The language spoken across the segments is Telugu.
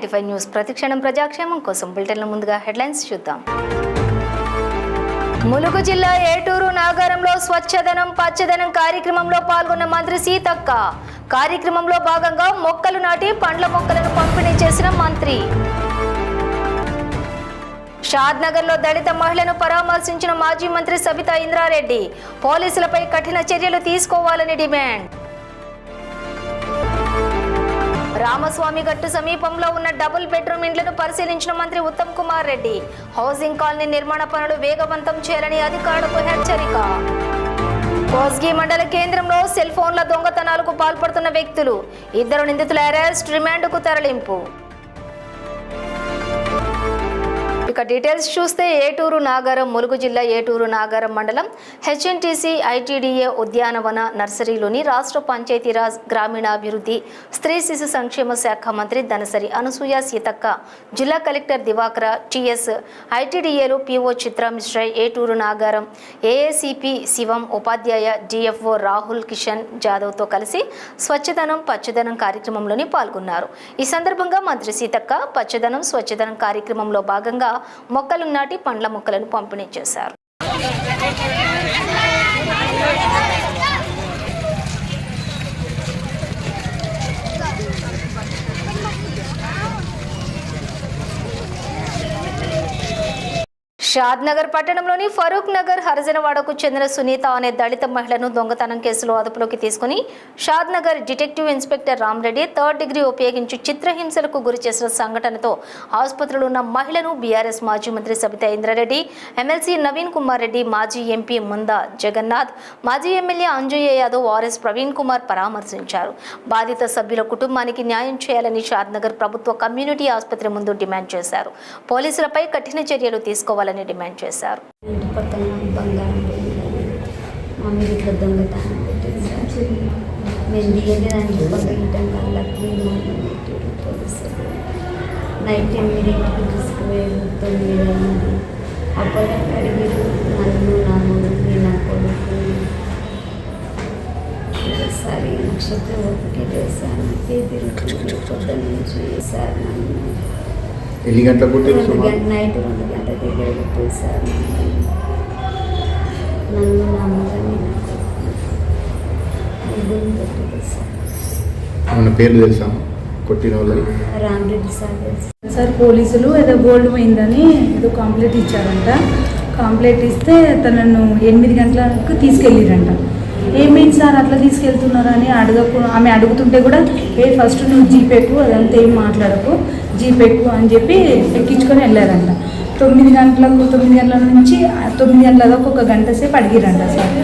95 న్యూస్ ప్రతిక్షణం ప్రజాక్షేమం కోసం బులెటిన్ల ముందుగా హెడ్లైన్స్ చూద్దాం. ములుగు జిల్లా ఏటూరు నాగారంలో స్వచ్ఛదనం పచ్చదనం కార్యక్రమంలో పాల్గొన్న మంత్రి సీతక్క. కార్యక్రమంలో భాగంగా మొక్కలు నాటి పండ్ల మొక్కలను పంపిణీ చేసిన మంత్రి. షాద్నగర్లో దళిత మహిళను పరామర్శించిన మాజీ మంత్రి సబితా ఇంద్రారెడ్డి. పోలీసులపై కఠిన చర్యలు తీసుకోవాలని డిమాండ్. రామస్వామి గట్టు సమీపంలో ఉన్న డబుల్ బెడ్రూమ్ ఇండ్లను పరిశీలించిన మంత్రి ఉత్తమ్ కుమార్ రెడ్డి. హౌసింగ్ కాలనీ నిర్మాణ పనులు వేగవంతం చేయాలని అధికారులకు హెచ్చరిక. కోస్గి మండల కేంద్రంలో సెల్ ఫోన్ల దొంగతనాలకు పాల్పడుతున్న వ్యక్తులు. 2 నిందితుల అరెస్ట్, రిమాండ్కు తరలింపు. ఇక డీటెయిల్స్ చూస్తే ఏటూరు నాగారం ములుగు జిల్లా ఏటూరు నాగారం మండలం హెచ్ఎన్టీసీ ఐటీడీఏ ఉద్యానవన నర్సరీలోని రాష్ట్ర పంచాయతీరాజ్ గ్రామీణాభివృద్ధి స్త్రీ శిశు సంక్షేమ శాఖ మంత్రి దనసరి అనసూయ సీతక్క, జిల్లా కలెక్టర్ దివాకర, టీఎస్, ఐటీడీఏలు పీఓ చిత్ర మిశ్రా, ఏటూరు నాగారం ఏఏసీపీ శివం, ఉపాధ్యాయ డిఎఫ్ఓ రాహుల్ కిషన్ జాదవ్తో కలిసి స్వచ్ఛదనం పచ్చదనం కార్యక్రమంలోని పాల్గొన్నారు. ఈ సందర్భంగా మంత్రి సీతక్క పచ్చదనం స్వచ్ఛదనం కార్యక్రమంలో భాగంగా మొక్కలు నాటి పండ్ల మొక్కలను పంపిణీ చేశారు. షాద్నగర్ పట్టణంలోని ఫరూక్ నగర్ హరిజనవాడకు చెందిన సునీత అనే దళిత మహిళను దొంగతనం కేసులో అదుపులోకి తీసుకుని Shadnagar detective inspector Rama Reddy 3rd degree ఉపయోగించి చిత్రహింసలకు గురి చేసిన సంఘటనతో ఆసుపత్రిలో ఉన్న మహిళను బీఆర్ఎస్ మాజీ మంత్రి సబితా ఇంద్రారెడ్డి, ఎమ్మెల్సీ నవీన్ కుమార్ రెడ్డి, మాజీ ఎంపీ ముందా జగన్నాథ్, మాజీ ఎమ్మెల్యే అంజయ్య యాదవ్, ఆర్ఎస్ ప్రవీణ్ కుమార్ పరామర్శించారు. బాధిత సభ్యుల కుటుంబానికి న్యాయం చేయాలని షాద్నగర్ ప్రభుత్వ కమ్యూనిటీ ఆసుపత్రి ముందు డిమాండ్ చేశారు. పోలీసులపై కఠిన చర్యలు తీసుకోవాలని డిమాండ్ చేశారు. నైట్ 8కి తీసుకుపోయారు, 9 అయింది. అప్పటికి అడిగారు నన్ను, నా మొదలు, నా కొడుకు. సరే నక్షత్రం ఒకటి వేసాను, పొద్దున్న నుంచి వేసారు నన్ను. ఎన్ని గంటలకు నైట్ 2 గంటల దగ్గర కొట్టేశారు నన్ను, నా మొదలు, మన పేర్లు తెలుసా కొట్టిన వాళ్ళు? రామరెడ్డి సార్ పోలీసులు ఏదో గోల్డ్ పోయిందని ఏదో కంప్లైంట్ ఇచ్చారంట. కంప్లైంట్ ఇస్తే తనను 8 గంటలకు తీసుకెళ్ళిరంట. ఏమైంది సార్ అట్లా తీసుకెళ్తున్నారని ఆమె అడుగుతుంటే కూడా ఫస్ట్ నువ్వు జీపేకు, అదంతా ఏం మాట్లాడకు, జీపేకు అని చెప్పి ఎక్కించుకొని వెళ్ళారంట. 9 గంటల నుంచి 9 గంటల దాకా 1 గంట సేపు అడిగిరంట. సార్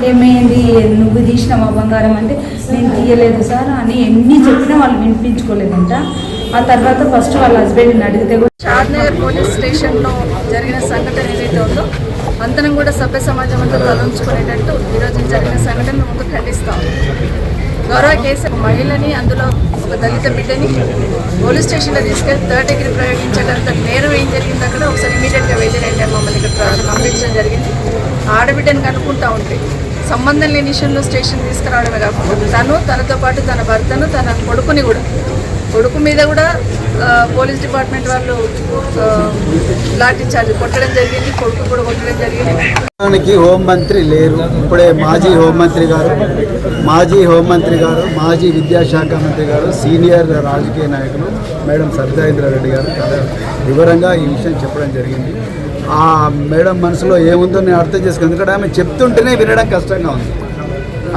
ఏమైంది, నువ్వు తీసినావా బంగారం అంటే నేను తీయలేదు సార్ అని ఎన్ని చెప్పినా వాళ్ళు వినిపించుకోలేదంట. ఆ తర్వాత ఫస్ట్ వాళ్ళ హస్బెండ్ని అడిగితే కూడా షాద్నగర్ పోలీస్ స్టేషన్లో జరిగిన సంఘటన ఏదైతే ఉందో అందరం కూడా సభ్య సమాజం అంతా తలంచుకునేటట్టు ఈరోజు జరిగిన సంఘటనను ముందు ఖండిస్తాం. గౌరవ కేసు మహిళని, అందులో ఒక దళిత బిడ్డని పోలీస్ స్టేషన్లో తీసుకెళ్ళి 3rd డిగ్రీ ప్రయోగించడంత నేరం ఏం జరిగింది అక్కడ ఒకసారి ఇమీడియట్గా వెళ్తే మమ్మల్ని ఇక్కడ పంపించడం జరిగింది. ఆడబిడ్డని కనుక్కుంటా ఉంటే సంబంధం లేని విషయంలో స్టేషన్ తీసుకురావడమే కాకుండా తనతో పాటు తన భర్తను, తన కొడుకు మీద కూడా పోలీస్ డిపార్ట్మెంట్ వాళ్ళు లాఠీ చార్జ్ కొట్టడం జరిగింది. కొడుకు కూడా కొట్టడం జరిగింది. హోంమంత్రి లేరు, ఇప్పుడే మాజీ హోంమంత్రి గారు, మాజీ విద్యాశాఖ మంత్రి గారు, సీనియర్ రాజకీయ నాయకులు మేడం సబితా ఇంద్రారెడ్డి గారు వివరంగా ఈ విషయం చెప్పడం జరిగింది. ఆ మేడం మనసులో ఏముందో నేను అర్థం చేసుకున్నాను. ఎందుకంటే ఆమె చెప్తుంటేనే వినడం కష్టంగా ఉంది.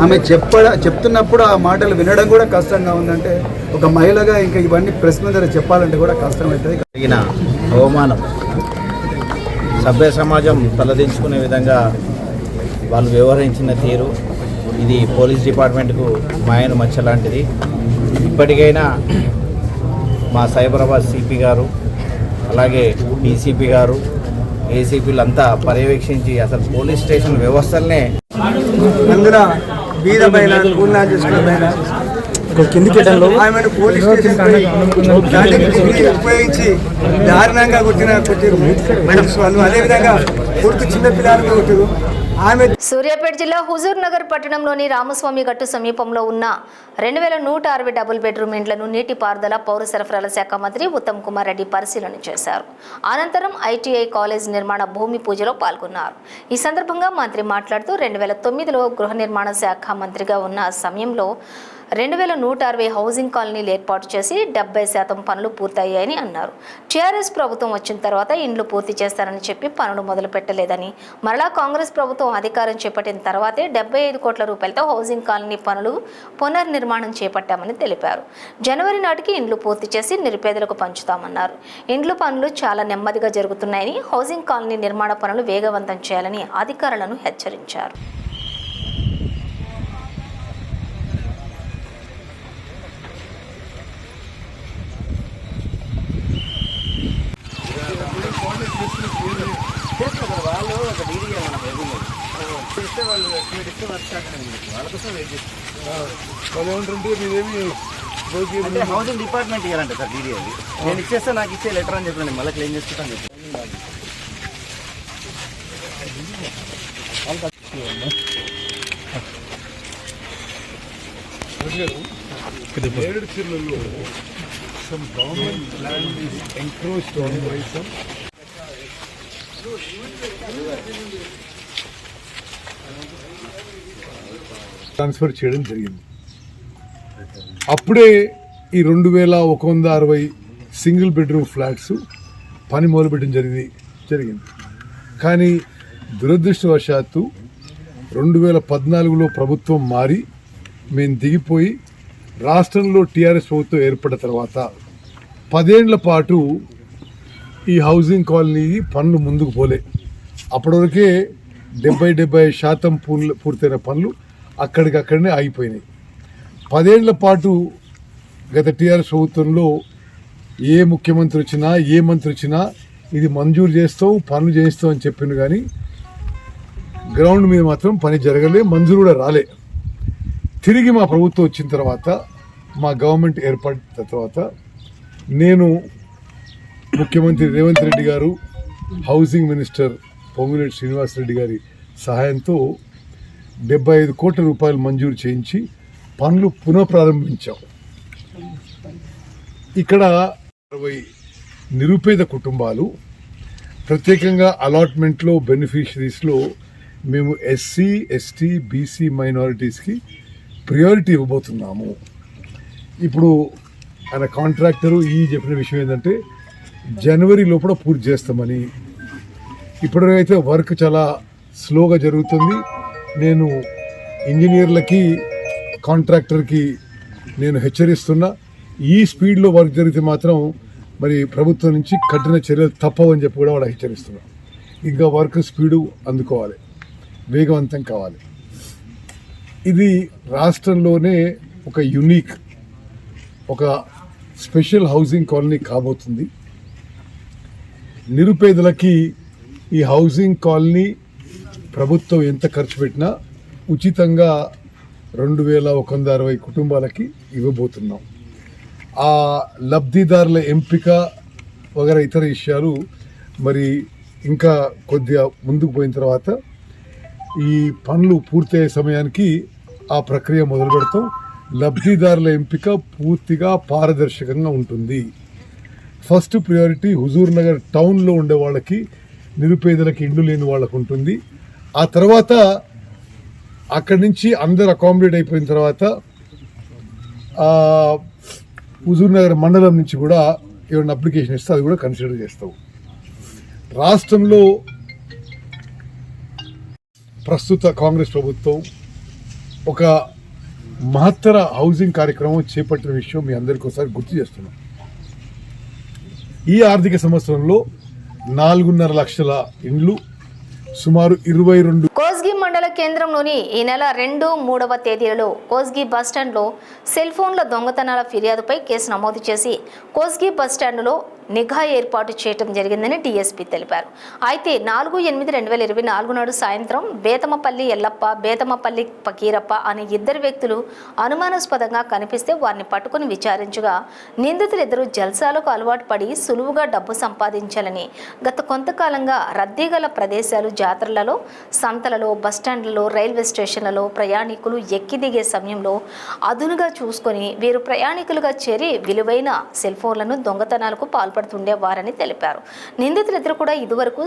ఆమె చెప్తున్నప్పుడు ఆ మాటలు వినడం కూడా కష్టంగా ఉందంటే ఒక మహిళగా ఇంకా ఇవన్నీ ప్రెస్ మీద చెప్పాలంటే కూడా కష్టమవుతుంది. కలిగిన అవమానం సభ్య సమాజం తలదించుకునే విధంగా వాళ్ళు వ్యవహరించిన తీరు ఇది పోలీస్ డిపార్ట్మెంట్కు మాయను మచ్చ లాంటిది. ఇప్పటికైనా మా సైబరాబాద్ సిపి గారు, అలాగే డీసీపీ గారు, ఏసీపీలంతా పర్యవేక్షించి అసలు పోలీస్ స్టేషన్ వ్యవస్థలనే అందులో బీద పైన కూలినా చేసుకున్న ఆమెను పోలీస్ స్టేషన్ ఉపయోగించి దారుణంగా కొట్టిన వాళ్ళు. అదేవిధంగా కొడుకు చిన్న పిల్లలకు కొట్టారు. ఆమె సూర్యాపేట జిల్లా హుజూర్ నగర్ పట్టణంలోని రామస్వామి గట్టు సమీపంలో ఉన్న 2160 డబుల్ బెడ్రూమ్ ఇండ్లను నీటిపారుదల పౌర సరఫరాల శాఖ మంత్రి ఉత్తమ్ కుమార్ రెడ్డి పరిశీలన చేశారు. అనంతరం ఐటీఐ కాలేజ్ నిర్మాణ భూమి పూజలో పాల్గొన్నారు. ఈ సందర్భంగా మంత్రి మాట్లాడుతూ 2009లో గృహ నిర్మాణ శాఖ మంత్రిగా ఉన్న సమయంలో 2160 హౌసింగ్ కాలనీలు ఏర్పాటు చేసి 70% పనులు పూర్తయ్యాయని అన్నారు. టీఆర్ఎస్ ప్రభుత్వం వచ్చిన తర్వాత ఇండ్లు పూర్తి చేస్తారని చెప్పి పనులు మొదలు పెట్టలేదని, మరలా కాంగ్రెస్ ప్రభుత్వం అధికారం చేపట్టిన తర్వాతే 75 కోట్ల రూపాయలతో హౌసింగ్ కాలనీ పనులు పునర్నిర్మాణం చేపట్టామని తెలిపారు. జనవరి నాటికి ఇండ్లు పూర్తి చేసి నిరుపేదలకు పంచుతామన్నారు. ఇండ్లు పనులు చాలా నెమ్మదిగా జరుగుతున్నాయని, హౌసింగ్ కాలనీ నిర్మాణ పనులు వేగవంతం చేయాలని అధికారులను హెచ్చరించారు. అంటే హౌసింగ్ డిపార్ట్మెంట్ ఇవ్వాలంటే సార్ డీడీ అది నేను ఇచ్చేస్తే నాకు ఇచ్చే లెటర్ అని చెప్పండి, మళ్ళీ క్లెయిమ్ చేసుకుంటాను చెప్పి. ట్రాన్స్ఫర్ చేయడం జరిగింది. అప్పుడే ఈ 2160 సింగిల్ బెడ్రూమ్ ఫ్లాట్స్ పని మొదలుపెట్టడం జరిగింది. కానీ దురదృష్టవశాత్తు 2014లో ప్రభుత్వం మారి మేము దిగిపోయి రాష్ట్రంలో టీఆర్ఎస్ ప్రభుత్వం ఏర్పడిన తర్వాత 10 ఏళ్ల పాటు ఈ హౌసింగ్ కాలనీ పనులు ముందుకు పోలే. అప్పటివరకే 70% పూర్తయిన పనులు అక్కడికక్కడనే ఆగిపోయినాయి. 10 ఏళ్ల పాటు గత టీఆర్ఎస్ ప్రభుత్వంలో ఏ ముఖ్యమంత్రి వచ్చినా ఏ మంత్రి వచ్చినా ఇది మంజూరు చేస్తాం, పనులు చేయిస్తాం అని చెప్పిండు. కానీ గ్రౌండ్ మీద మాత్రం పని జరగలే, మంజూరు కూడా రాలే. తిరిగి మా ప్రభుత్వం వచ్చిన తర్వాత, మా గవర్నమెంట్ ఏర్పడిన తర్వాత నేను ముఖ్యమంత్రి రేవంత్ రెడ్డి గారు, హౌసింగ్ మినిస్టర్ పొంగులేటి శ్రీనివాసరెడ్డి గారి సహాయంతో 75 కోట్ల రూపాయలు మంజూరు చేయించి పనులు పునఃప్రారంభించాం. ఇక్కడ 60 నిరుపేద కుటుంబాలు, ప్రత్యేకంగా అలాట్మెంట్లో బెనిఫిషరీస్లో మేము ఎస్సీ, ఎస్టీ, బీసీ మైనారిటీస్కి ప్రియారిటీ ఇవ్వబోతున్నాము. ఇప్పుడు ఆయన కాంట్రాక్టరు చెప్పిన విషయం ఏంటంటే జనవరి లోపల పూర్తి చేస్తామని. ఇప్పటికైతే వర్క్ చాలా స్లోగా జరుగుతుంది. నేను ఇంజనీర్లకి, కాంట్రాక్టర్కి నేను హెచ్చరిస్తున్నా, ఈ స్పీడ్లో వర్క్ జరిగితే మాత్రం మరి ప్రభుత్వం నుంచి కఠిన చర్యలు తప్పవని చెప్పి కూడా వాడు హెచ్చరిస్తున్నా. ఇంకా వర్క్ స్పీడు అందుకోవాలి, వేగవంతం కావాలి. ఇది రాష్ట్రంలోనే ఒక యునిక్, ఒక స్పెషల్ హౌసింగ్ కాలనీ కాబోతుంది. నిరుపేదలకి ఈ హౌసింగ్ కాలనీ ప్రభుత్వం ఎంత ఖర్చు పెట్టినా ఉచితంగా 2160 కుటుంబాలకి ఇవ్వబోతున్నాం. ఆ లబ్ధిదారుల ఎంపిక వగైరా ఇతర విషయాలు మరి ఇంకా కొద్దిగా ముందుకు పోయిన తర్వాత ఈ పనులు పూర్తయ్యే సమయానికి ఆ ప్రక్రియ మొదలు పెడతాం. లబ్ధిదారుల ఎంపిక పూర్తిగా పారదర్శకంగా ఉంటుంది. ఫస్ట్ ప్రియారిటీ హుజూర్ నగర్ టౌన్లో ఉండే వాళ్ళకి, నిరుపేదలకి, ఇండ్లు లేని వాళ్ళకు ఉంటుంది. ఆ తర్వాత అక్కడి నుంచి అందరు అకామిడేట్ అయిపోయిన తర్వాత హుజూర్ నగర్ మండలం నుంచి కూడా ఏమైనా అప్లికేషన్ ఇస్తే అది కూడా కన్సిడర్ చేస్తాం. రాష్ట్రంలో ప్రస్తుత కాంగ్రెస్ ప్రభుత్వం ఒక మహత్తర హౌసింగ్ కార్యక్రమం చేపట్టిన విషయం మీ అందరికీ ఒకసారి గుర్తు చేస్తున్నాం. ఈ ఆర్థిక సంవత్సరంలో 4.5 లక్షల ఇండ్లు, సుమారు 22 కోస్గి మండల కేంద్రంలోని ఈ నెల 2, 3వ తేదీలలో కోస్గి బస్టాండ్లో సెల్ ఫోన్ల దొంగతనాల ఫిర్యాదుపై కేసు నమోదు చేసి కోస్గి బస్టాండ్లో నిఘా ఏర్పాటు చేయడం జరిగిందని డీఎస్పీ తెలిపారు. అయితే 4/8/2024 నాడు సాయంత్రం బేతమపల్లి ఎల్లప్ప, బేతమపల్లి పకీరప్ప అనే ఇద్దరు వ్యక్తులు అనుమానాస్పదంగా కనిపిస్తే వారిని పట్టుకుని విచారించగా నిందితులిద్దరూ జల్సాలకు అలవాటు పడి సులువుగా డబ్బు సంపాదించాలని గత కొంతకాలంగా రద్దీ గల ప్రదేశాలు, జాతరలలో, సంతలలో, బస్టాండ్లలో, రైల్వే స్టేషన్లలో ప్రయాణికులు ఎక్కి దిగే సమయంలో అదునుగా చూసుకొని వీరు ప్రయాణికులుగా చేరి విలువైన సెల్ ఫోన్లను దొంగతనాలకు పాల్పడుతుండేవారని తెలిపారు. నిందితులిద్దరు కూడా ఇదివరకు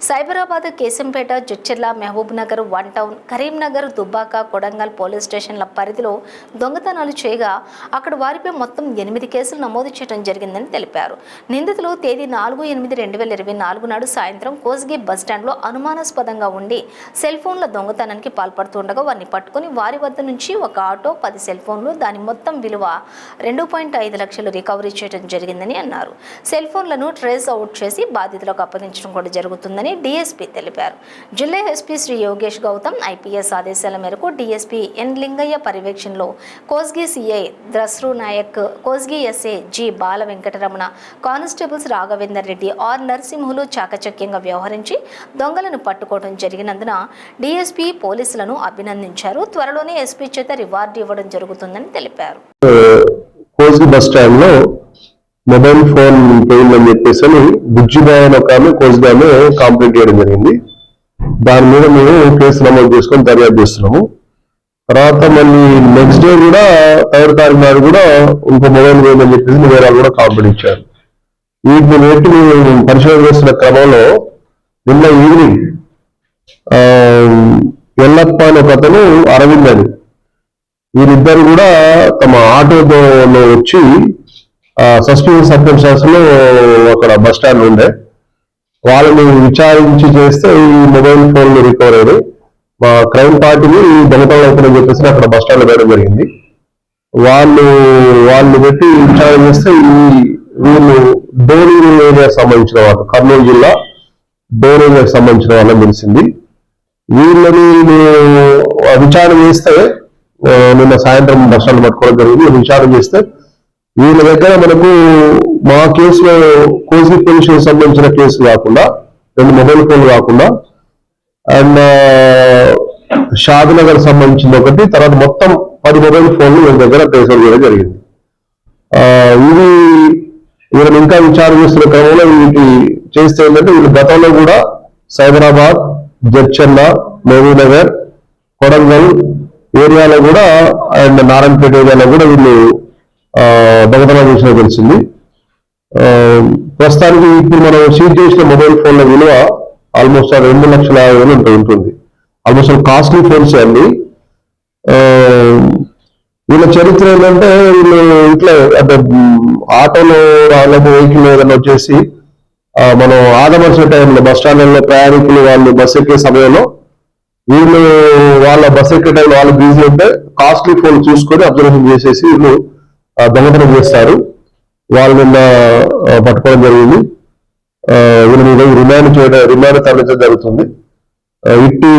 సైబరాబాద్, కేశంపేట, జడ్చర్ల, మహబూబ్ నగర్, 1 టౌన్, కరీంనగర్, దుబ్బాక, కొడంగల్ పోలీస్ స్టేషన్ల పరిధిలో దొంగతనాలు చేయగా అక్కడ వారిపై మొత్తం 8 కేసులు నమోదు చేయడం జరిగిందని తెలిపారు. నిందితులు తేదీ 4/8/2024 నాడు సాయంత్రం కోస్గి బస్టాండ్లో అనుమానాస్పదంగా ఉండి సెల్ ఫోన్ల దొంగతనానికి పాల్పడుతుండగా వారిని పట్టుకుని వారి వద్ద నుంచి ఒక ఆటో, 10 సెల్ ఫోన్లు, దాని మొత్తం విలువ 2.5 లక్షలు రికవరీ చేయడం జరిగిందని అన్నారు. సెల్ ఫోన్లను ట్రేస్ అవుట్ చేసి బాధితులకు అప్పగించడం కూడా జరుగుతుందని డీఎస్పీ తెలిపారు. జిల్లా ఎస్పీ శ్రీ యోగేష్ గౌతమ్ ఐపీఎస్ ఆదేశాల మేరకు డీఎస్పీ ఎన్ లింగయ్య పర్యవేక్షణలో Kosgi CI Dasru Nayak, Kosgi SA G Bala Venkataramana, constables Raghavender Reddy, R Narasimhulu చాకచక్యంగా వ్యవహరించి దొంగలను పట్టుకోవడం జరిగినందున డీఎస్పీ పోలీసులను అభినందించారు. త్వరలోనే ఎస్పీ చేత రివార్డు ఇవ్వడం జరుగుతుందని తెలిపారు. కోస్గి బస్ స్టాండ్ లో మొబైల్ ఫోన్ పోయిందని చెప్పేసి బుజ్జిబాయ్ అని ఒక ఆమె కోస్గి ఆమె కంప్లైంట్ చేయడం జరిగింది. దాని మీద మేము కేసు నమోదు చేసుకొని దర్యాప్తు చేస్తున్నాము. తర్వాత మళ్ళీ నెక్స్ట్ డే కూడా 3వ తారీఖు నాడు కూడా ఇంకో మొబైల్ పోయిందని చెప్పేసి వేరే వాళ్ళు కూడా కంప్లైంట్ ఇచ్చారు. వీటిని పెట్టి మేము పరిశోధన చేస్తున్న క్రమంలో నిన్న ఈవినింగ్ ఎల్లప్ప అనే ఒక అతను, అరవింద్ అని, వీరిద్దరు కూడా తమ ఆటోలో వచ్చి సస్పెన్స్ సర్కమ్స్టాన్స్ లో అక్కడ బస్ స్టాండ్ ఉండే వాళ్ళని విచారించి చేస్తే ఈ మొబైల్ ఫోన్లు రికవర్ అయ్యాయి. మా క్రైమ్ పార్టీని దొంగతనం అవుతుందని చెప్పేసి అక్కడ బస్ స్టాండ్ వేయడం జరిగింది. వాళ్ళు పెట్టి విచారణ చేస్తే వీళ్ళు డోర్ ఏరియాకి సంబంధించిన వాళ్ళు, కర్నూలు జిల్లా డోర్ ఏరియాకి సంబంధించిన వాళ్ళని తెలిసింది. వీళ్ళని విచారణ చేస్తే నిన్న సాయంత్రం బస్ స్టాండ్ పట్టుకోవడం జరిగింది. విచారణ చేస్తే వీళ్ళ దగ్గర మనకు మా కేసులో కోస్గి పోలీస్ స్టేషన్ సంబంధించిన కేసు కాకుండా 2 మొబైల్ ఫోన్లు కాకుండా అండ్ షాద్నగర్ సంబంధించింది ఒకటి, తర్వాత మొత్తం 10 మొబైల్ ఫోన్లు వీళ్ళ దగ్గర ట్రేస్ చేయడం జరిగింది. వీళ్ళని ఇంకా విచారణ చేస్తున్న క్రమంలో వీళ్ళకి చేస్తే ఏంటంటే వీళ్ళు గతంలో కూడా సైబరాబాద్, జడ్చర్ల, మహబూబ్ నగర్, కొడంగల్ ఏరియాలో కూడా అండ్ నారాయణపేట ఏరియాలో కూడా వీళ్ళు దొంగతనం చేసిన తెలిసింది. ప్రస్తుతానికి ఇప్పుడు మనం సీజ్ చేసిన మొబైల్ ఫోన్ల విలువ ఆల్మోస్ట్ 2,50,000 ఉంటుంది. ఆల్మోస్ట్ కాస్ట్లీ ఫోన్స్ అండి. వీళ్ళ చరిత్ర ఏంటంటే వీళ్ళు ఇట్లా అంటే ఆటోలో వాళ్ళకి వెహికల్ ఏదైనా వచ్చేసి మనం ఆదమర్చే టైంలో బస్ స్టాండ్లలో ప్రయాణికులు వాళ్ళు బస్ ఎక్కే సమయంలో వీళ్ళు వాళ్ళ బస్ ఎక్కే టైంలో వాళ్ళు బిజీ ఉంటే కాస్ట్లీ ఫోన్ చూసుకొని అబ్జర్వేషన్ చేసేసి వీళ్ళు దొంగతనం చేస్తారు. వాళ్ళ నిన్న పట్టుకోవడం జరిగింది. వీళ్ళ మీద రిమాండ్ తరలించడం జరుగుతుంది. ఇట్టి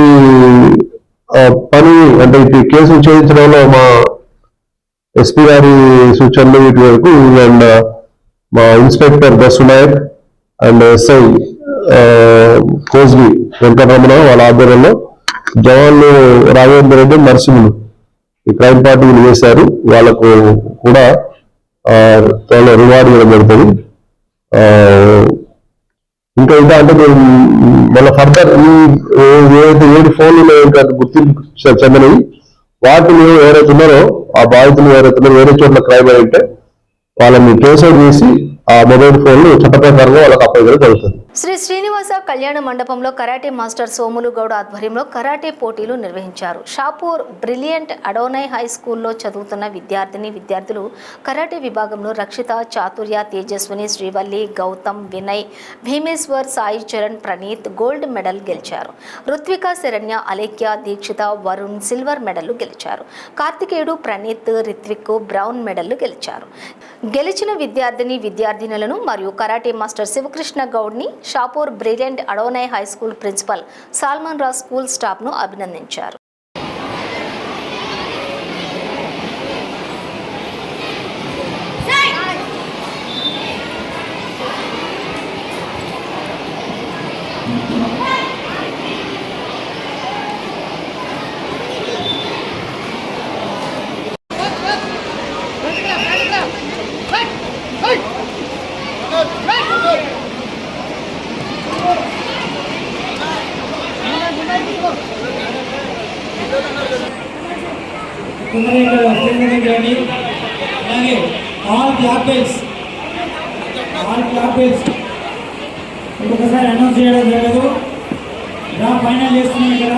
పని అంటే ఇటు కేసులు చేయించడంలో మా ఎస్పీ గారి సూచనలు వీటి వరకు అండ్ మా inspector Dassu Naik and SI Kosgi Venkataramana వాళ్ళ ఆధ్వర్యంలో జవాన్లు రాఘవేంద్ర రెడ్డి, నరసింహులు ఈ క్రైమ్ పార్టీ చేశారు. వాళ్ళకు కూడా రివార్డు ఇవ్వడం జరుగుతుంది. ఇంకా అంటే మళ్ళీ ఫర్దర్ ఏదైతే 7 ఫోన్లు ఇంకా గుర్తింపు చెందనివి వాటిని ఎవరైతే ఉన్నారో ఆ బాధితులు ఎవరైతే ఉన్నారో వేరే చోట్ల క్రైమ్ అయితే వాళ్ళని కేసు చేసి ఆ మొబైల్ ఫోన్లు చట్టప్రకారంగా వాళ్ళకి అప్పగించడం జరుగుతుంది. శ్రీ శ్రీనివాస కళ్యాణ మండపంలో కరాటే మాస్టర్ సోములు గౌడ ఆధ్వర్యంలో కరాటే పోటీలు నిర్వహించారు. షాపూర్ బ్రిలియంట్ అడోనై హై స్కూల్లో చదువుతున్న విద్యార్థులు కరాటే విభాగంలో రక్షిత, చాతుర్య, తేజస్విని, శ్రీవల్లి, గౌతమ్, వినయ్, భీమేశ్వర్, సాయి చరణ్, ప్రణీత్ గోల్డ్ మెడల్ గెలిచారు. రుత్విక, శరణ్య, అలేఖ్య, దీక్షిత, వరుణ్ సిల్వర్ మెడల్లు గెలిచారు. కార్తికేయుడు, ప్రణీత్, రిత్విక్ బ్రౌన్ మెడల్లు గెలిచారు. గెలిచిన విద్యార్థినులను మరియు కరాటే మాస్టర్ శివకృష్ణ గౌడ్ని Shapur brilliant Adonai high school principal Solomon Raj school స్టాఫ్ను అభినందించారు. అలాగే ఆల్ క్లాపెల్స్ ఇంకొకసారి అనౌన్స్ చేయడం జరగదు. డ్రా ఫైనల్ చేస్తున్నాం ఇక్కడ.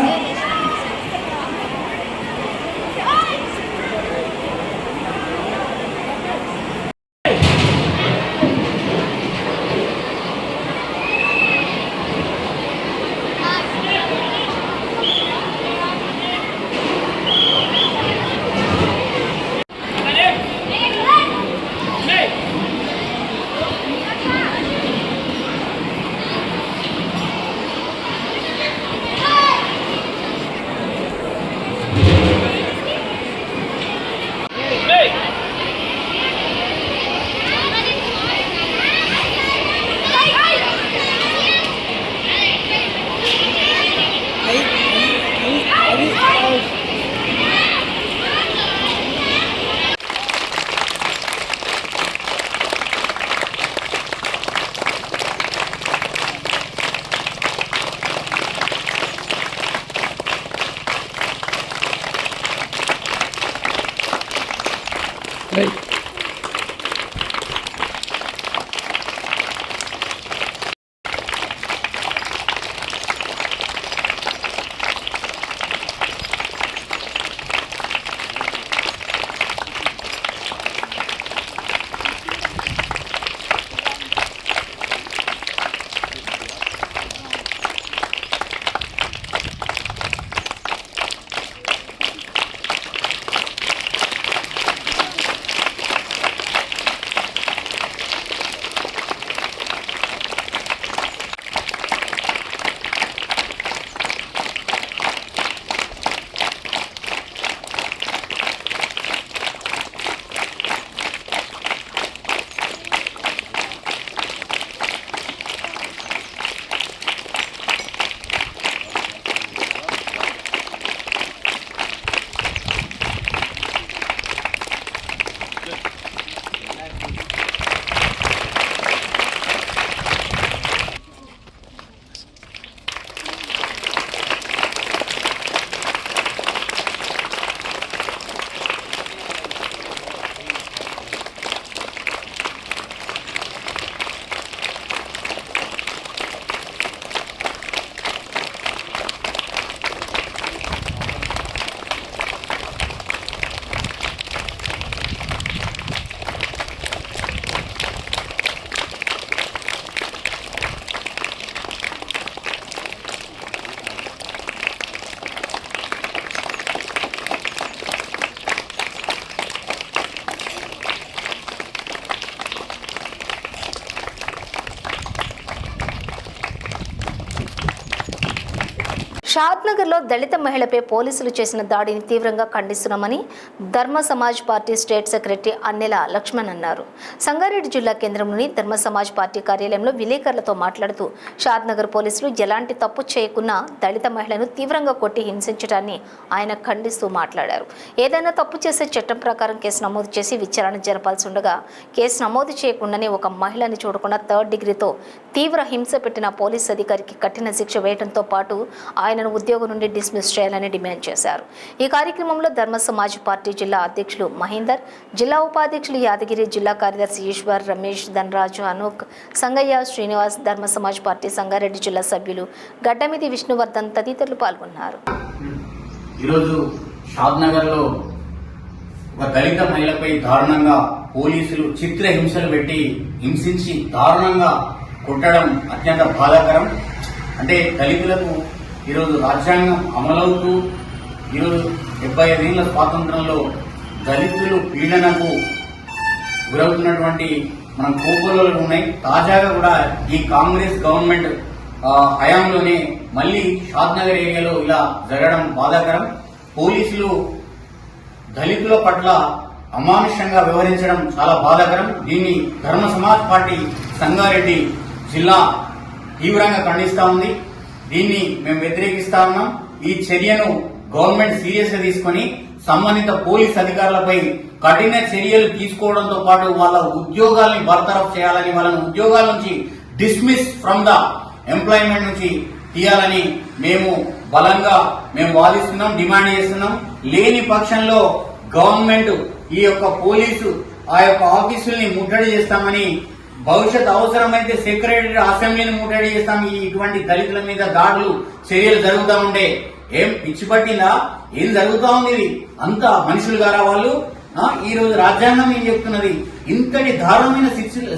షాద్నగర్లో దళిత మహిళపై పోలీసులు చేసిన దాడిని తీవ్రంగా ఖండిస్తున్నామని ధర్మ Samaj party state secretary అన్నెల Laxman అన్నారు. సంగారెడ్డి జిల్లా కేంద్రంలోని ధర్మ సమాజ్ పార్టీ కార్యాలయంలో విలేకరులతో మాట్లాడుతూ షాద్నగర్ పోలీసులు ఎలాంటి తప్పు చేయకున్నా దళిత మహిళను తీవ్రంగా కొట్టి హింసించడాన్ని ఆయన ఖండిస్తూ మాట్లాడారు. ఏదైనా తప్పు చేసే చట్టం ప్రకారం కేసు నమోదు చేసి విచారణ జరపాల్సి ఉండగా కేసు నమోదు చేయకుండానే ఒక మహిళని చూడకుండా 3rd డిగ్రీతో తీవ్ర హింస పెట్టిన పోలీస్ అధికారికి కఠిన శిక్ష వేయడంతో పాటు ఆయనను ఉద్యోగం నుండి డిస్మిస్ చేయాలని డిమాండ్ చేశారు. ఈ కార్యక్రమంలో ధర్మ సమాజ్ పార్టీ జిల్లా అధ్యక్షులు మహేందర్, జిల్లా ఉపాధ్యక్షులు యాదగిరి, జిల్లా కార్యదర్శి ఈశ్వర్, రమేష్, ధనరాజు, అనూక్, సంగయ్య, శ్రీనివాస్, ధర్మ సమాజ్ పార్టీ సంగారెడ్డి జిల్లా సభ్యులు గడ్డమిది విష్ణువర్ధన్ తదితరులు పాల్గొన్నారు. ఈరోజు షాద్నగర్లో ఒక దళిత మహిళపై దారుణంగా పోలీసులు చిత్రహింసలు పెట్టి హింసించి దారుణంగా కొట్టడం అత్యంత బాధాకరం. అంటే దళితులకు ఈరోజు రాజ్యాంగం అమలవుతూ ఈరోజు 75 ఏళ్ల స్వాతంత్రంలో దళితులు పీడనకు గురవుతున్నటువంటి మనం కోకోలలో ఉన్నాయి. తాజాగా కూడా ఈ కాంగ్రెస్ గవర్నమెంట్ హయాంలోనే మళ్ళీ షాద్నగర్ ఏరియాలో ఇలా జరగడం బాధాకరం. పోలీసులు దళితుల పట్ల అమానుషంగా వ్యవహరించడం చాలా బాధాకరం. దీన్ని ధర్మ సమాజ్ పార్టీ సంగారెడ్డి జిల్లా తీవ్రంగా ఖండిస్తా ఉంది. దీన్ని మేము వ్యతిరేకిస్తా ఉన్నాం. ఈ చర్యను గవర్నమెంట్ సీరియస్ గా తీసుకుని సంబంధిత పోలీస్ అధికారులపై కఠిన చర్యలు తీసుకోవడంతో పాటు వాళ్ళ ఉద్యోగాల్ని బర్తరఫ్ చేయాలని, వాళ్ళని ఉద్యోగాల నుంచి డిస్మిస్ ఫ్రమ్ ద ఎంప్లాయ్మెంట్ నుంచి తీయాలని మేము బలంగా వాదిస్తున్నాం, డిమాండ్ చేస్తున్నాం. లేని పక్షంలో గవర్నమెంట్ ఈ యొక్క పోలీసు ఆ యొక్క ఆఫీసుల్ని ముట్టడి చేస్తామని, భవిష్యత్ అవసరమైతే సెక్రటరీ అసెంబ్లీని ముట్టడి చేస్తాం. ఇటువంటి దళితుల మీద దాడులు చర్యలు జరుగుతూ ఉంటే ఏం పిచ్చి పట్టిందా? ఏం జరుగుతూ ఉంది? అంతా మనుషులు గారా వాళ్ళు? ఈ రోజు రాజ్యాంగం ఏం చెప్తున్నది? ఇంతటి దారుణమైన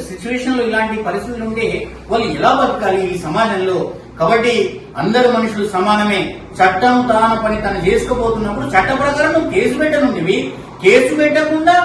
సిచ్యువేషన్ లో ఇలాంటి పరిస్థితులు ఉంటే వాళ్ళు ఎలా బతకాలి ఈ సమాజంలో? కాబట్టి అందరు మనుషులు సమానమే. చట్టం తాన పని తను చేసుకోబోతున్నప్పుడు చట్ట ప్రకారం కేసు పెట్టనుంటివి. కేసు పెట్టకుండా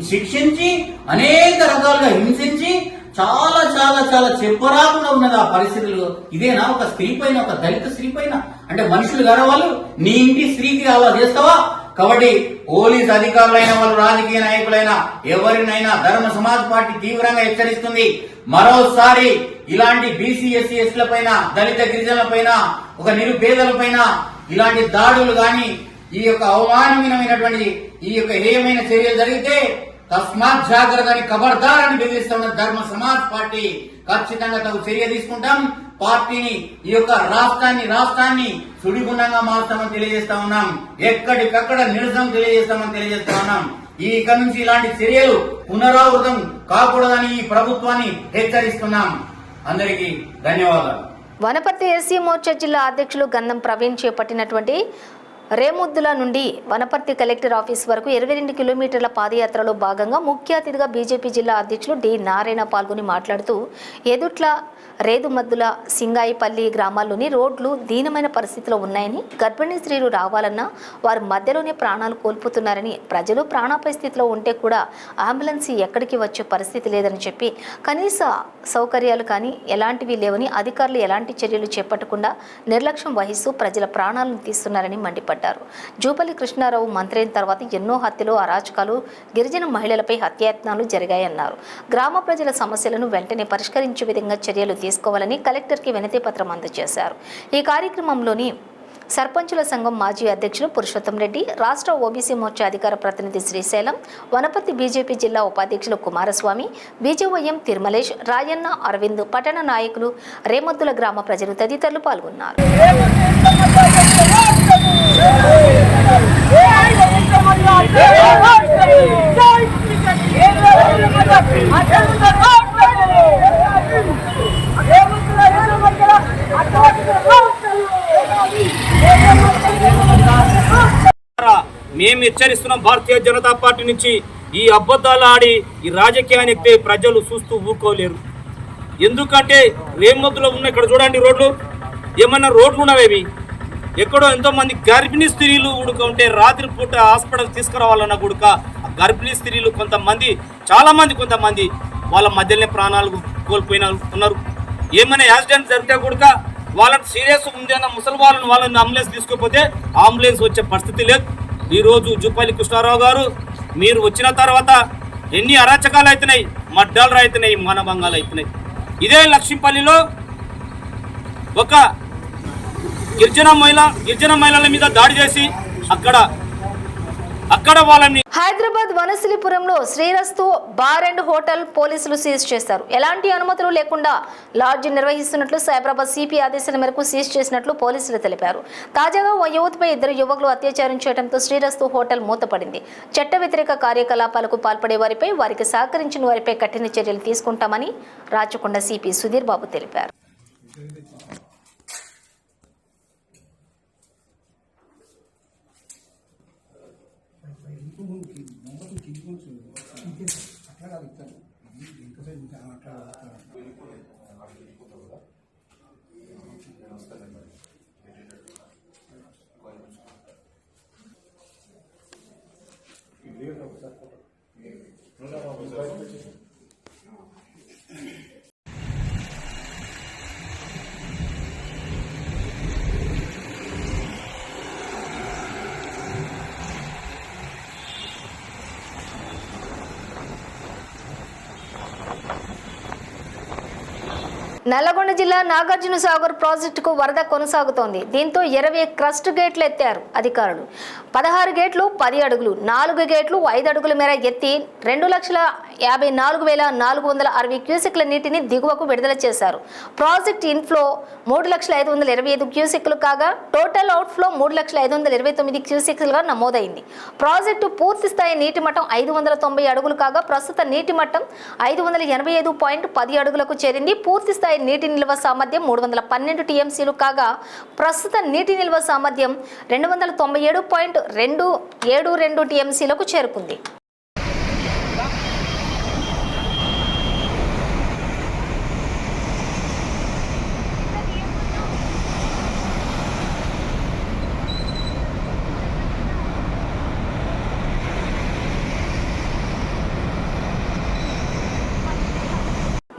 శిక్షించి అనేక రకాలుగా హింసించి చాలా చాలా చాలా చెప్పరాకుండా ఉన్నది ఆ పరిస్థితులు. ఇదేనా ఒక స్త్రీ పైన, ఒక దళిత స్త్రీ పైన? అంటే మనుషులు గారా వాళ్ళు? నీ ఇంటి స్త్రీకి అలా చేస్తావా? కాబట్టి పోలీస్ అధికారులైన వాళ్ళు, రాజకీయ నాయకులైనా, ఎవరినైనా ధర్మ సమాజ్ పార్టీ తీవ్రంగా హెచ్చరిస్తుంది. మరోసారి ఇలాంటి బీసీ ఎస్సీ ఎస్ల పైన, దళిత గిరిజనుల పైన, ఒక నిరుపేదల పైన ఇలాంటి దాడులు గాని, ఈ యొక్క అవమానమైనటువంటి ఈ యొక్క హేయమైన చర్యలు జరిగితే తస్మాత్ జాగ్రత్త అని, ఖబర్దార్ అని బెదిరిస్తున్న ధర్మ సమాజ్ పార్టీ ఖచ్చితంగా తగు చర్య తీసుకుంటాం. పార్టీని, ఈ యొక్క రాష్ట్రాన్ని సుడిగుండంగా మారుస్తామని తెలియజేస్తా ఉన్నాం. ఎక్కడికక్కడ నిరసన తెలియజేస్తా ఉన్నాం. ఇక నుంచి ఇలాంటి చర్యలు పునరావృతం కాకూడదని ఈ ప్రభుత్వాన్ని హెచ్చరిస్తున్నాం. అందరికీ ధన్యవాదాలు. వనపర్తి ఎస్సీ మోర్చా జిల్లా అధ్యక్షులు గంధం ప్రవీణ్ చేపట్టినటువంటి రేముద్దుల నుండి వనపర్తి కలెక్టర్ ఆఫీస్ వరకు 22 కిలోమీటర్ల పాదయాత్రలో భాగంగా ముఖ్య అతిథిగా బీజేపీ జిల్లా అధ్యక్షులు డి నారాయణ పాల్గొని మాట్లాడుతూ ఎదుట్ల, రేదుమద్దుల, సింగాయిపల్లి గ్రామాల్లోని రోడ్లు దీనమైన పరిస్థితిలో ఉన్నాయని, గర్భిణీ స్త్రీలు రావాలన్నా వారు మధ్యలోనే ప్రాణాలు కోల్పోతున్నారని, ప్రజలు ప్రాణాపాయ స్థితిలో ఉంటే కూడా అంబులెన్స్ ఎక్కడికి వచ్చే పరిస్థితి లేదని చెప్పి, కనీస సౌకర్యాలు కానీ ఎలాంటివి లేవని, అధికారులు ఎలాంటి చర్యలు చేపట్టకుండా నిర్లక్ష్యం వహిస్తూ ప్రజల ప్రాణాలను తీస్తున్నారని మండిపడ్డారు. జూపల్లి కృష్ణారావు మంత్రి అయిన తర్వాత ఎన్నో హత్యలు, అరాచకాలు, గిరిజన మహిళలపై హత్యాయత్నాలు జరిగాయన్నారు. గ్రామ ప్రజల సమస్యలను వెంటనే పరిష్కరించే విధంగా చర్యలు తీసుకోవాలని కలెక్టర్కి వినతి పత్రం అందజేశారు. ఈ కార్యక్రమంలోని సర్పంచుల సంఘం మాజీ అధ్యక్షులు పురుషోత్తం రెడ్డి, రాష్ట్ర ఓబీసీ మోర్చా అధికార ప్రతినిధి శ్రీశైలం, వనపర్తి బీజేపీ జిల్లా ఉపాధ్యక్షులు కుమారస్వామి, బీజేవైఎం తిరుమలేష్, రాయన్న, అరవింద్, పట్టణ నాయకులు, రేమద్దుల గ్రామ ప్రజలు తదితరులు పాల్గొన్నారు. మేము హెచ్చరిస్తున్నాం. భారతీయ జనతా పార్టీ నుంచి ఈ అబద్ధాలు ఆడి ఈ రాజకీయానికి ప్రజలు చూస్తూ ఊరుకోలేరు. ఎందుకంటే రేమద్దులో ఉన్న ఇక్కడ చూడండి రోడ్లు, ఏమన్నా రోడ్లు ఉన్నవేవి? ఎక్కడో ఎంతో మంది గర్భిణీ స్త్రీలు ఉంటే రాత్రిపూట హాస్పిటల్ తీసుకురావాలన్న గుడక గర్భిణీ స్త్రీలు కొంతమంది వాళ్ళ మధ్యలోనే ప్రాణాలు కోల్పోయిన ఉన్నారు. ఏమైనా యాక్సిడెంట్ జరిగితే కూడా వాళ్ళని సీరియస్ ఉందన్న ముసలి వాళ్ళని అంబులెన్స్ తీసుకోకపోతే అంబులెన్స్ వచ్చే పరిస్థితి లేదు. ఈరోజు జూపల్లి కృష్ణారావు గారు మీరు వచ్చిన తర్వాత ఎన్ని అరాచకాలు అవుతున్నాయి, మడ్డాలు అవుతున్నాయి, మానభంగాలు అవుతున్నాయి. ఇదే లక్ష్మీపల్లిలో ఒక గిరిజన మహిళల మీద దాడి చేసి అక్కడ వాళ్ళని హైదరాబాద్ వనశిలిపురంలో శ్రీరస్తు బార్ అండ్ హోటల్ పోలీసులు సీజ్ చేశారు. ఎలాంటి అనుమతులు లేకుండా లాడ్జి నిర్వహిస్తున్నట్లు సైబరాబాద్ సిపి ఆదేశాల మేరకు సీజ్ చేసినట్లు పోలీసులు తెలిపారు. తాజాగా ఓ యువతిపై 2 యువకులు అత్యాచారం చేయడంతో శ్రీరస్తు హోటల్ మూతపడింది. చట్ట వ్యతిరేక కార్యకలాపాలకు పాల్పడే వారికి సహకరించిన వారిపై కఠిన చర్యలు తీసుకుంటామని రాచకొండ సిపి సుధీర్ బాబు తెలిపారు. నల్లగొండ జిల్లా నాగార్జున సాగర్ ప్రాజెక్టుకు వరద కొనసాగుతోంది. దీంతో 20 క్రస్ట్ గేట్లు ఎత్తారు అధికారులు. 16 గేట్లు 10 అడుగులు, 4 గేట్లు 5 అడుగుల మేర ఎత్తి 2,54,460 క్యూసెక్ల నీటిని దిగువకు విడుదల చేశారు. ప్రాజెక్ట్ ఇన్ఫ్లో 3,525 క్యూసెక్లు కాగా టోటల్ అవుట్ఫ్లో 3,529 క్యూసెక్లుగా నమోదైంది. ప్రాజెక్టు పూర్తి స్థాయి నీటి మట్టం 590 అడుగులు కాగా ప్రస్తుత నీటి మట్టం 585.10 అడుగులకు చేరింది. పూర్తి స్థాయి నీటి నిల్వ సామర్థ్యం 312 టీఎంసీలు కాగా ప్రస్తుత నీటి నిల్వ సామర్థ్యం 297.272 టీఎంసీలకు చేరుకుంది.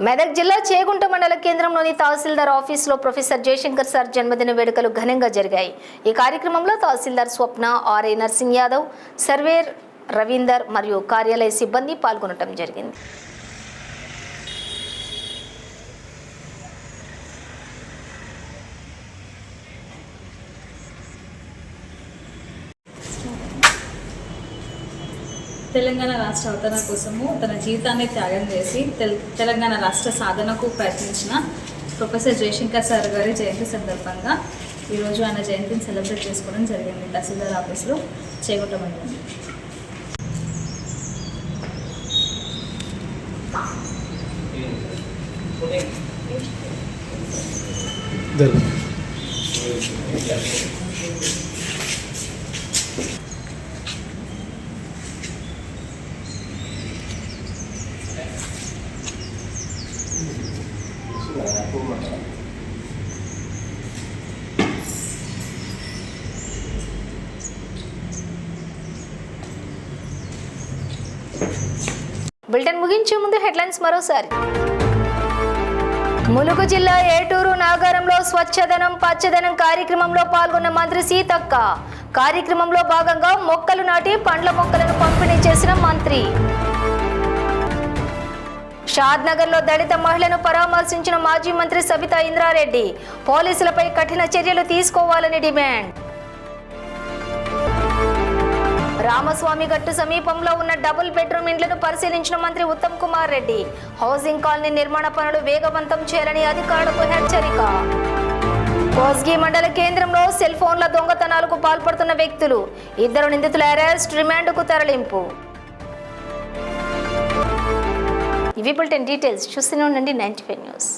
మెదక్ జిల్లా చేగుంట మండల కేంద్రంలోని తహసీల్దార్ ఆఫీసులో ప్రొఫెసర్ జయశంకర్ సార్ జన్మదిన వేడుకలు ఘనంగా జరిగాయి. ఈ కార్యక్రమంలో తహసీల్దార్ స్వప్న, ఆర్ఏ నర్సింగ్ యాదవ్, సర్వేర్ రవీందర్ మరియు కార్యాలయ సిబ్బంది పాల్గొనడం జరిగింది. తెలంగాణ రాష్ట్ర అవతరణ కోసము తన జీవితాన్ని త్యాగం చేసి తెలంగాణ రాష్ట్ర సాధనకు ప్రయత్నించిన ప్రొఫెసర్ జయశంకర్ సార్ గారి జయంతి సందర్భంగా ఈరోజు ఆయన జయంతిని సెలబ్రేట్ చేసుకోవడం జరిగింది తహసీల్దార్ ఆఫీస్లో చేగుంట మండలం. బులెటిన్ ముగించే ముందు హెడ్లైన్స్ మరోసారి. ములుగు జిల్లా ఏటూరు నాగారంలో స్వచ్ఛదనం పచ్చదనం కార్యక్రమంలో పాల్గొన్న మంత్రి సీతక్క. కార్యక్రమంలో భాగంగా మొక్కలు నాటి పండ్ల మొక్కలను పంపిణీ చేసిన మంత్రి. షాద్నగర్లో దళిత మహిళను పరామర్శించిన మాజీ మంత్రి సబితా ఇంద్రారెడ్డి. పోలీసులపై కఠిన చర్యలు తీసుకోవాలని డిమాండ్. రామస్వామి గట్టు సమీపంలో ఉన్న డబుల్ బెడ్రూమ్ ఇండ్లను పరిశీలించిన మంత్రి ఉత్తమ్ కుమార్ రెడ్డి. హౌసింగ్ కాలనీ నిర్మాణ పనులు వేగవంతం చేయాలని అధికారులకు హెచ్చరిక. కోస్గి మండల కేంద్రంలో సెల్ ఫోన్ల దొంగతనాలకు పాల్పడుతున్న వ్యక్తులు. 2 నిందితుల అరెస్ట్, రిమాండ్కు తరలింపు. ఇవి బులెటిన్ డీటెయిల్స్. చూస్తూనే ఉండండి 95 న్యూస్.